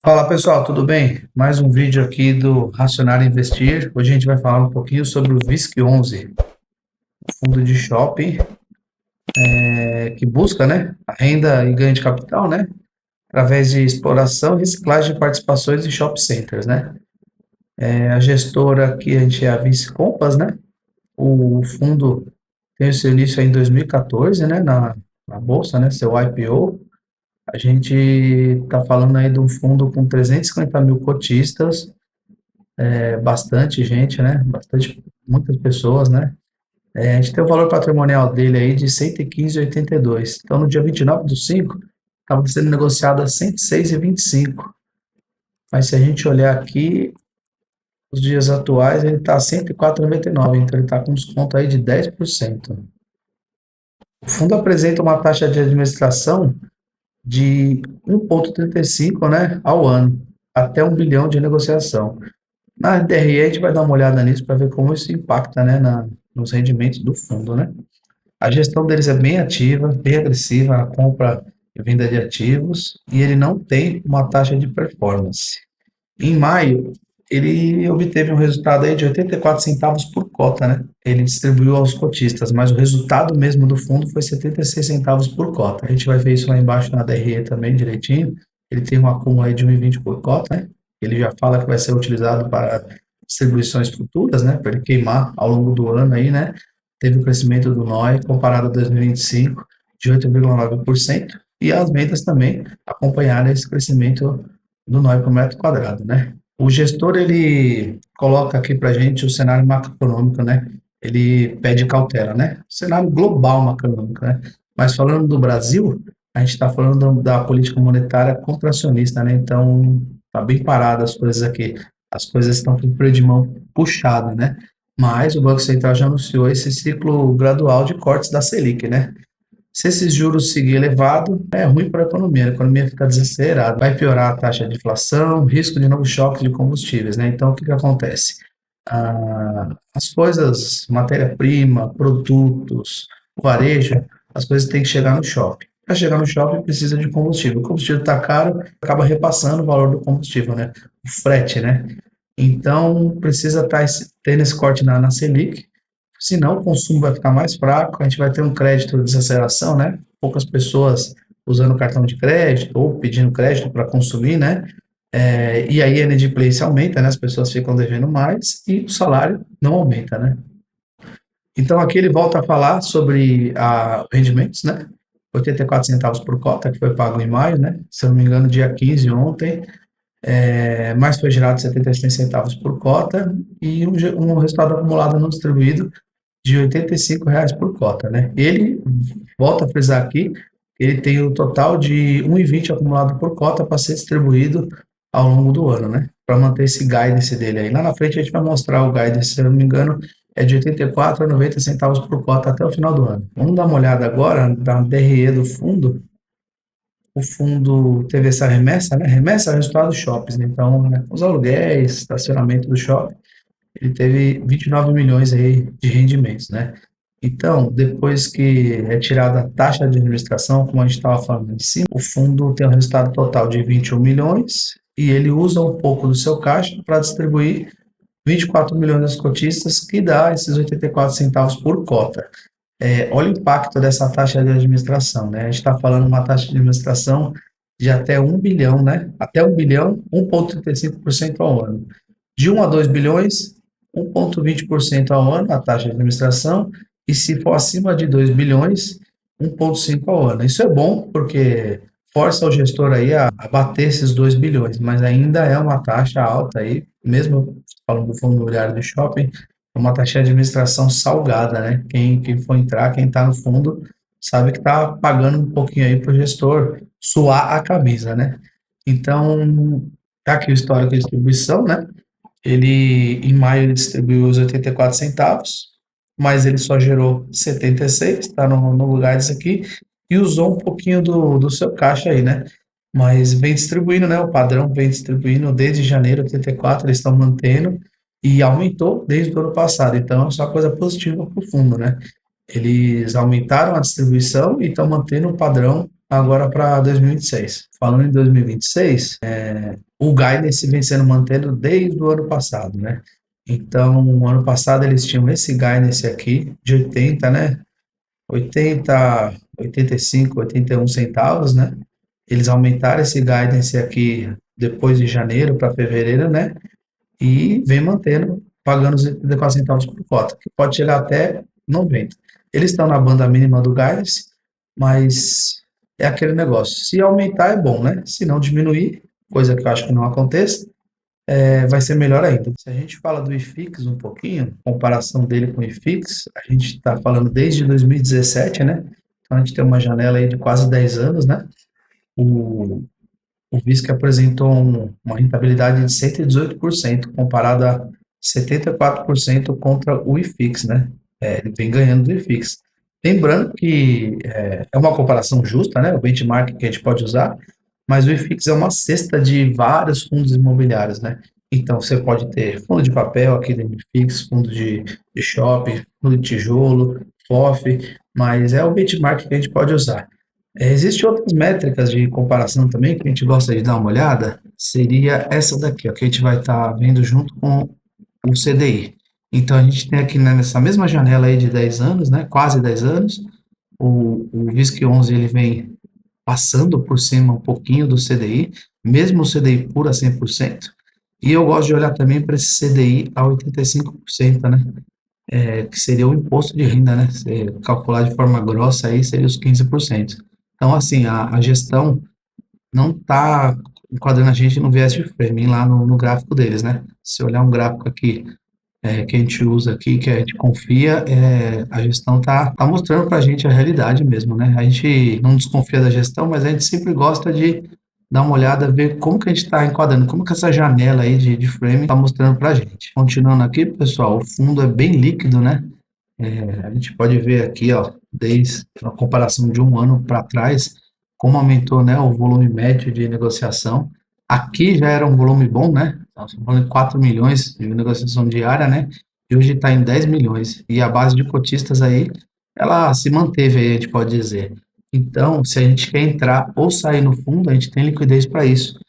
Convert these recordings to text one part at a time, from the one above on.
Fala pessoal, tudo bem? Mais um vídeo aqui do Racionar Investir. Hoje a gente vai falar um pouquinho sobre o VISC 11, fundo de shopping que busca, né, a renda e ganho de capital, né, através de exploração e reciclagem de participações em shopping centers, né. A gestora aqui a gente é a Vinci Compass, né. O fundo tem o seu início aí em 2014, né, na bolsa, né, seu IPO. A gente está falando aí de um fundo com 350 mil cotistas. Bastante gente, né? Bastante, muitas pessoas, né? A gente tem o valor patrimonial dele aí de 115,82. Então, no dia 29/5, estava sendo negociado a 106,25. Mas se a gente olhar aqui, os dias atuais, ele está a 104,99. Então, ele está com um desconto aí de 10%. O fundo apresenta uma taxa de administração de 1,35, né, ao ano, até 1 bilhão de negociação. Na DRE, a gente vai dar uma olhada nisso para ver como isso impacta, né, nos rendimentos do fundo, né? A gestão deles é bem ativa, bem agressiva, a compra e venda de ativos, e ele não tem uma taxa de performance. Em maio, ele obteve um resultado aí de 84 centavos por cota, né? Ele distribuiu aos cotistas, mas o resultado mesmo do fundo foi 76 centavos por cota. A gente vai ver isso lá embaixo na DRE também direitinho. Ele tem um acúmulo aí de 1,20 por cota, né? Ele já fala que vai ser utilizado para distribuições futuras, né? Para ele queimar ao longo do ano aí, né? Teve o crescimento do NOI comparado a 2025 de 8,9% e as vendas também acompanharam esse crescimento do NOI por metro quadrado, né? O gestor, ele coloca aqui para a gente o cenário macroeconômico, né? Ele pede cautela, né? Cenário global macroeconômico, né? Mas falando do Brasil, a gente está falando da política monetária contracionista, né? Então, tá bem parado as coisas aqui. As coisas estão com o freio de mão puxado, né? Mas o Banco Central já anunciou esse ciclo gradual de cortes da Selic, né? Se esses juros seguir elevado, é ruim para a economia fica desacelerada, vai piorar a taxa de inflação, risco de novos choques de combustíveis, né? Então, o que que acontece? As coisas, matéria-prima, produtos, varejo, as coisas têm que chegar no shopping. Para chegar no shopping precisa de combustível. O combustível está caro, acaba repassando o valor do combustível, né? O frete, né? Então, precisa estar tendo esse corte na Selic, senão o consumo vai ficar mais fraco, a gente vai ter um crédito de desaceleração, né? Poucas pessoas usando cartão de crédito ou pedindo crédito para consumir, né? E aí a inadimplência aumenta, né? As pessoas ficam devendo mais e o salário não aumenta, né? Então aqui ele volta a falar sobre rendimentos, né? 84 centavos por cota, que foi pago em maio, né? Se eu não me engano, dia 15 ontem, mais foi gerado 76 centavos por cota e um resultado acumulado não distribuído de R$ 85 por cota, né? Ele, volta a frisar aqui, ele tem o total de 1,20 acumulado por cota para ser distribuído ao longo do ano, né? Para manter esse guidance dele aí. Lá na frente a gente vai mostrar o guidance, se eu não me engano, é de 84 a 90 centavos por cota até o final do ano. Vamos dar uma olhada agora na DRE do fundo. O fundo teve essa remessa, né? Remessa é o resultado dos shoppings, né? Então, né, os aluguéis, estacionamento do shopping, ele teve 29 milhões aí de rendimentos, né? Então, depois que é tirada a taxa de administração, como a gente estava falando em cima, o fundo tem um resultado total de 21 milhões e ele usa um pouco do seu caixa para distribuir 24 milhões aos cotistas, que dá esses 84 centavos por cota. Olha o impacto dessa taxa de administração, né? A gente está falando uma taxa de administração de até 1 bilhão, né? Até 1 bilhão, 1,35% ao ano. De 1 a 2 bilhões, 1,20% ao ano a taxa de administração, e se for acima de 2 bilhões, 1,5% ao ano. Isso é bom porque força o gestor aí a bater esses 2 bilhões, mas ainda é uma taxa alta aí, mesmo falando do fundo imobiliário do shopping, é uma taxa de administração salgada, né? Quem for entrar, quem está no fundo, sabe que está pagando um pouquinho aí para o gestor suar a camisa, né? Então, tá aqui o histórico de distribuição, né? Ele, em maio, ele distribuiu os 84 centavos, mas ele só gerou 76, está no lugar disso aqui, e usou um pouquinho do seu caixa aí, né? Mas vem distribuindo, né? O padrão vem distribuindo desde janeiro de 84, eles estão mantendo, e aumentou desde o ano passado, então é só coisa positiva para o fundo, né? Eles aumentaram a distribuição e estão mantendo o padrão agora para 2026. Falando em 2026, o guidance vem sendo mantido desde o ano passado, né? Então, no ano passado eles tinham esse guidance aqui de 80, né? 80, 85, 81 centavos, né? Eles aumentaram esse guidance aqui depois de janeiro para fevereiro, né? E vem mantendo, pagando os 84 centavos por cota, que pode chegar até 90. Eles estão na banda mínima do guidance, mas é aquele negócio. Se aumentar é bom, né? Se não diminuir, coisa que eu acho que não aconteça, vai ser melhor ainda. Se a gente fala do IFIX um pouquinho, comparação dele com o IFIX, a gente está falando desde 2017, né? Então a gente tem uma janela aí de quase 10 anos, né? O, o VISC apresentou uma rentabilidade de 118%, comparado a 74% contra o IFIX, né? Ele vem ganhando do IFIX. Lembrando que é uma comparação justa, né? O benchmark que a gente pode usar, mas o IFIX é uma cesta de vários fundos imobiliários, né? Então, você pode ter fundo de papel aqui dentro do IFIX, fundo de shopping, fundo de tijolo, FOF, mas é o benchmark que a gente pode usar. Existem outras métricas de comparação também que a gente gosta de dar uma olhada, seria essa daqui, ó, que a gente vai estar vendo junto com o CDI. Então, a gente tem aqui, né, nessa mesma janela aí de 10 anos, né, quase 10 anos, o VISC 11 ele vem passando por cima um pouquinho do CDI, mesmo o CDI puro a 100%, e eu gosto de olhar também para esse CDI a 85%, né, que seria o imposto de renda, né, se calcular de forma grossa aí seria os 15%. Então, assim, a gestão não está enquadrando a gente no viés de framing lá no gráfico deles, né? Se olhar um gráfico aqui que a gente usa aqui, que a gente confia, a gestão tá mostrando para a gente a realidade mesmo, né? A gente não desconfia da gestão, mas a gente sempre gosta de dar uma olhada, ver como que a gente está enquadrando, como que essa janela aí de frame está mostrando para a gente. Continuando aqui, pessoal, o fundo é bem líquido, né? A gente pode ver aqui, ó, desde a comparação de um ano para trás, como aumentou, né, o volume médio de negociação. Aqui já era um volume bom, né? Nós estamos falando de 4 milhões de negociação diária, né? E hoje está em 10 milhões. E a base de cotistas aí, ela se manteve aí, a gente pode dizer. Então, se a gente quer entrar ou sair no fundo, a gente tem liquidez para isso.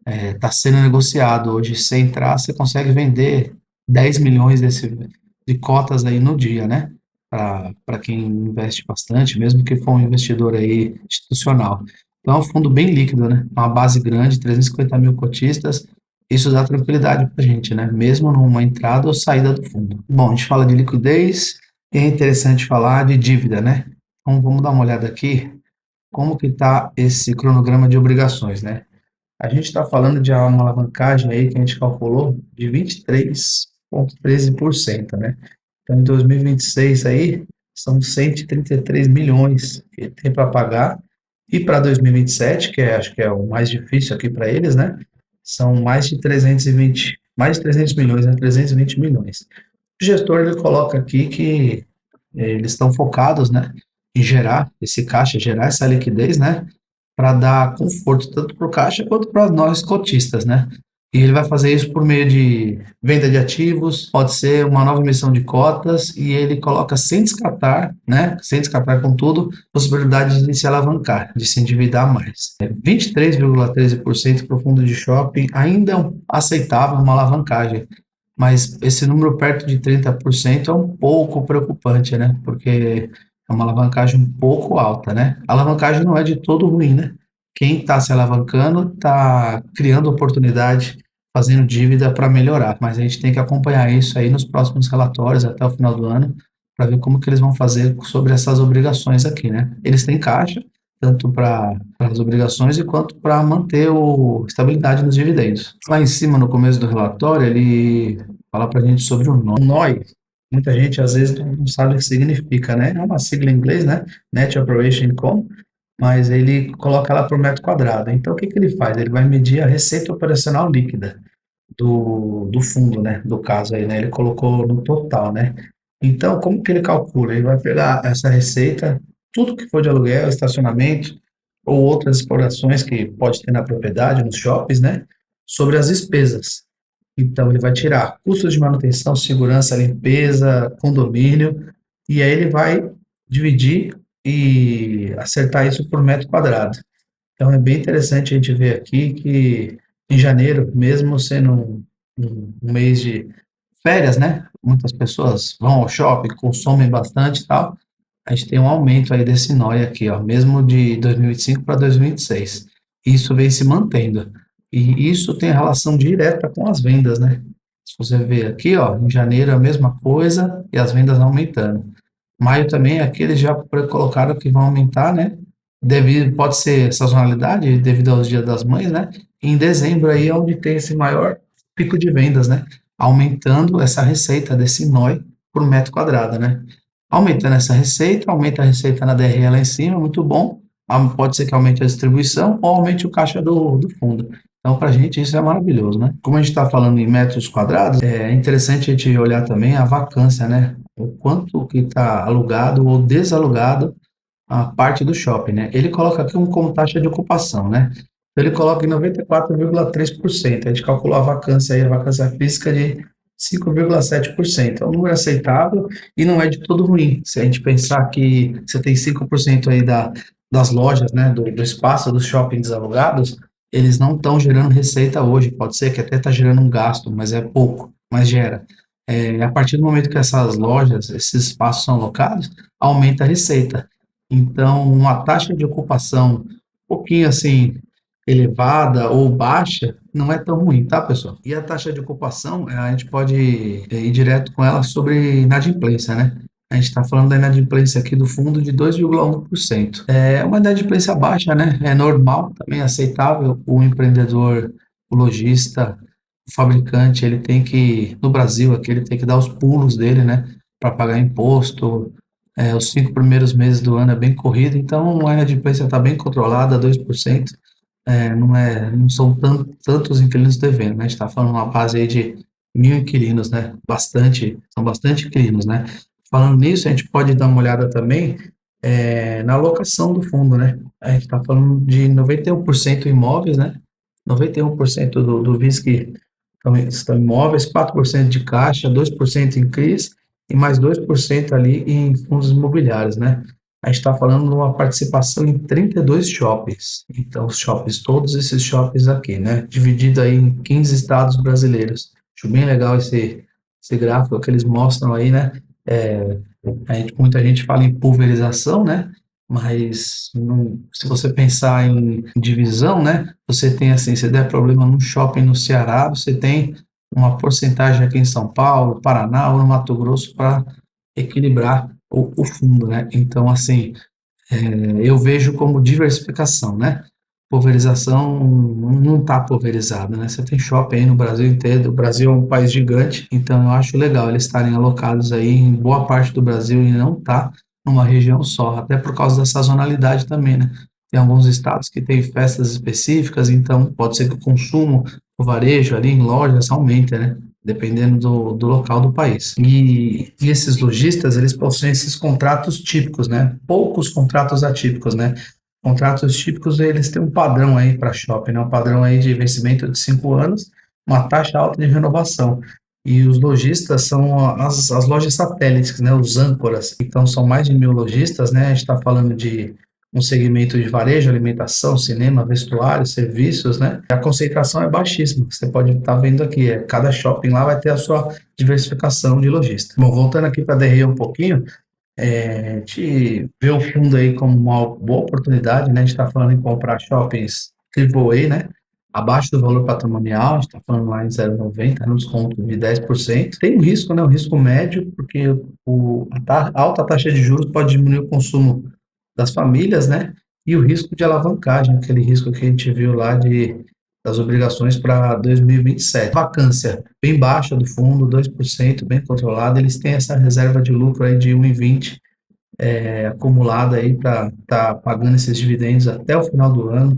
Está sendo negociado hoje. Se você entrar, você consegue vender 10 milhões de cotas aí no dia, né? Para quem investe bastante, mesmo que for um investidor aí institucional. Então é um fundo bem líquido, né? Uma base grande, 350 mil cotistas. Isso dá tranquilidade para a gente, né? Mesmo numa entrada ou saída do fundo. Bom, a gente fala de liquidez e é interessante falar de dívida, né? Então vamos dar uma olhada aqui como que está esse cronograma de obrigações, né? A gente está falando de uma alavancagem aí que a gente calculou de 23,13%, né? Então, em 2026 aí, são 133 milhões que tem para pagar. E para 2027, que acho que é o mais difícil aqui para eles, né? São mais de 300 milhões, né? 320 milhões. O gestor, ele coloca aqui que eles estão focados, né, em gerar esse caixa, gerar essa liquidez, né, para dar conforto tanto para o caixa quanto para nós cotistas, né? E ele vai fazer isso por meio de venda de ativos, pode ser uma nova emissão de cotas, e ele coloca sem descartar, né? Sem descartar com tudo, possibilidade de se alavancar, de se endividar mais. 23,13% para o fundo de shopping ainda é aceitável uma alavancagem, mas esse número perto de 30% é um pouco preocupante, né? Porque é uma alavancagem um pouco alta, né? A alavancagem não é de todo ruim, né? Quem está se alavancando está criando oportunidade, fazendo dívida para melhorar, mas a gente tem que acompanhar isso aí nos próximos relatórios até o final do ano, para ver como que eles vão fazer sobre essas obrigações aqui, né? Eles têm caixa, tanto para as obrigações e quanto para manter estabilidade nos dividendos. Lá em cima, no começo do relatório, ele fala para a gente sobre o NOI. O NOI, muita gente às vezes não sabe o que significa, né? É uma sigla em inglês, né? Net Operation Income, mas ele coloca ela por metro quadrado. Então, o que que ele faz? Ele vai medir a receita operacional líquida do fundo, né? Do caso aí, né? Ele colocou no total, né? Então, como que ele calcula? Ele vai pegar essa receita, tudo que for de aluguel, estacionamento ou outras explorações que pode ter na propriedade, nos shoppings, né? Sobre as despesas. Então, ele vai tirar custos de manutenção, segurança, limpeza, condomínio, e aí ele vai dividir e acertar isso por metro quadrado. Então é bem interessante a gente ver aqui que em janeiro, mesmo sendo um mês de férias, né? Muitas pessoas vão ao shopping, consomem bastante e tal. A gente tem um aumento aí desse NOI aqui, ó, mesmo de 2025 para 2026. Isso vem se mantendo. E isso tem relação direta com as vendas, né? Se você ver aqui, ó, em janeiro a mesma coisa e as vendas aumentando. Maio também, aqui eles já colocaram que vão aumentar, né? Devido, pode ser sazonalidade, devido aos Dias das Mães, né? Em dezembro aí é onde tem esse maior pico de vendas, né? Aumentando essa receita desse NOI por metro quadrado, né? Aumentando essa receita, aumenta a receita na DRE lá em cima, muito bom. Pode ser que aumente a distribuição ou aumente o caixa do fundo. Então, para a gente, isso é maravilhoso, né? Como a gente está falando em metros quadrados, é interessante a gente olhar também a vacância, né? O quanto que está alugado ou desalugado a parte do shopping, né? Ele coloca aqui como taxa de ocupação, né? Então, ele coloca em 94,3%. A gente calculou a vacância aí, a vacância física de 5,7%. É um número aceitável e não é de todo ruim. Se a gente pensar que você tem 5% aí das lojas, né, do espaço dos shoppings alugados, eles não estão gerando receita hoje. Pode ser que até está gerando um gasto, mas é pouco, mas gera. A partir do momento que essas lojas, esses espaços são alocados, aumenta a receita. Então, uma taxa de ocupação um pouquinho assim elevada ou baixa não é tão ruim, tá, pessoal? E a taxa de ocupação, a gente pode ir direto com ela sobre inadimplência, né? A gente está falando da inadimplência aqui do fundo de 2,1%. É uma inadimplência baixa, né? É normal, também aceitável. O empreendedor, o lojista, o fabricante, ele tem que, no Brasil aqui, ele tem que dar os pulos dele, né? Para pagar imposto, os 5 primeiros meses do ano é bem corrido, então a inadimplência está bem controlada, 2%. Não são tantos inquilinos devendo, né? A gente está falando uma base aí de 1.000 inquilinos, né? São bastante inquilinos, né? Falando nisso, a gente pode dar uma olhada também na alocação do fundo, né? A gente está falando de 91% imóveis, né? 91% do VISC estão imóveis, 4% de caixa, 2% em CRIs e mais 2% ali em fundos imobiliários, né? A gente está falando de uma participação em 32 shoppings. Então, os shoppings, todos esses shoppings aqui, né? Dividido aí em 15 estados brasileiros. Acho bem legal esse gráfico que eles mostram aí, né? É, muita gente fala em pulverização, né? Mas se você pensar em divisão, né? Você tem assim, se der problema num shopping no Ceará, você tem uma porcentagem aqui em São Paulo, Paraná ou no Mato Grosso para equilibrar o fundo, né? Então, assim, eu vejo como diversificação, né? Pulverização não está pulverizada, né? Você tem shopping aí no Brasil inteiro, o Brasil é um país gigante, então eu acho legal eles estarem alocados aí em boa parte do Brasil e não tá numa região só, até por causa da sazonalidade também, né? Tem alguns estados que têm festas específicas, então pode ser que o consumo, o varejo ali em lojas aumente, né? Dependendo do local do país. E esses lojistas, eles possuem esses contratos típicos, né? Poucos contratos atípicos, né? Contratos típicos, eles têm um padrão aí para shopping, né? Um padrão aí de vencimento de 5 anos, uma taxa alta de renovação. E os lojistas são as lojas satélites, né? Os âncoras. Então, são mais de 1.000 lojistas, né? A gente está falando de um segmento de varejo, alimentação, cinema, vestuário, serviços, né? A concentração é baixíssima. Você pode estar vendo aqui, cada shopping lá vai ter a sua diversificação de lojistas. Bom, voltando aqui para a DRE um pouquinho, a gente vê o fundo aí como uma boa oportunidade, né? A gente está falando em comprar shoppings AAA, né? Abaixo do valor patrimonial, a gente está falando lá em 0,90, no desconto de 10%. Tem um risco, né? Um risco médio, porque a alta taxa de juros pode diminuir o consumo das famílias, né? E o risco de alavancagem, aquele risco que a gente viu lá das obrigações para 2027. Vacância bem baixa do fundo, 2%, bem controlada. Eles têm essa reserva de lucro aí de 1,20 acumulada aí para estar pagando esses dividendos até o final do ano.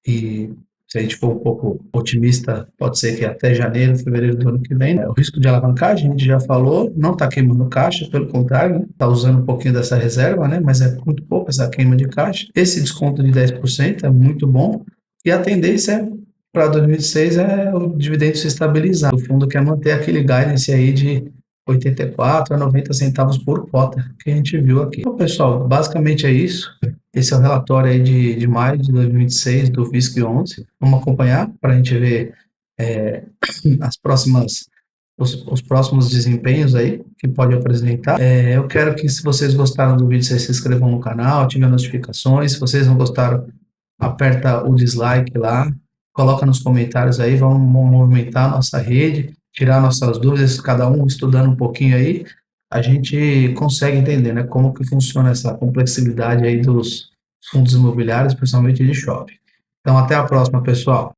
E se a gente for um pouco otimista, pode ser que até janeiro, fevereiro do ano que vem, né? O risco de alavancagem, a gente já falou, não está queimando caixa, pelo contrário, está usando um pouquinho dessa reserva, né? Mas é muito pouco essa queima de caixa. Esse desconto de 10% é muito bom. E a tendência para 2026 é o dividendo se estabilizar. O fundo quer manter aquele guidance aí de 84 a 90 centavos por cota que a gente viu aqui. Então, pessoal, basicamente é isso. Esse é o relatório aí de maio de 2026 do VISC11. Vamos acompanhar para a gente ver as próximas os próximos desempenhos aí que pode apresentar. Eu quero que, se vocês gostaram do vídeo, vocês se inscrevam no canal, ativem as notificações. Se vocês não gostaram, aperta o dislike lá, coloca nos comentários aí, vamos movimentar a nossa rede, tirar nossas dúvidas, cada um estudando um pouquinho aí, a gente consegue entender, né, como que funciona essa complexidade aí dos fundos imobiliários, principalmente de shopping. Então, até a próxima, pessoal.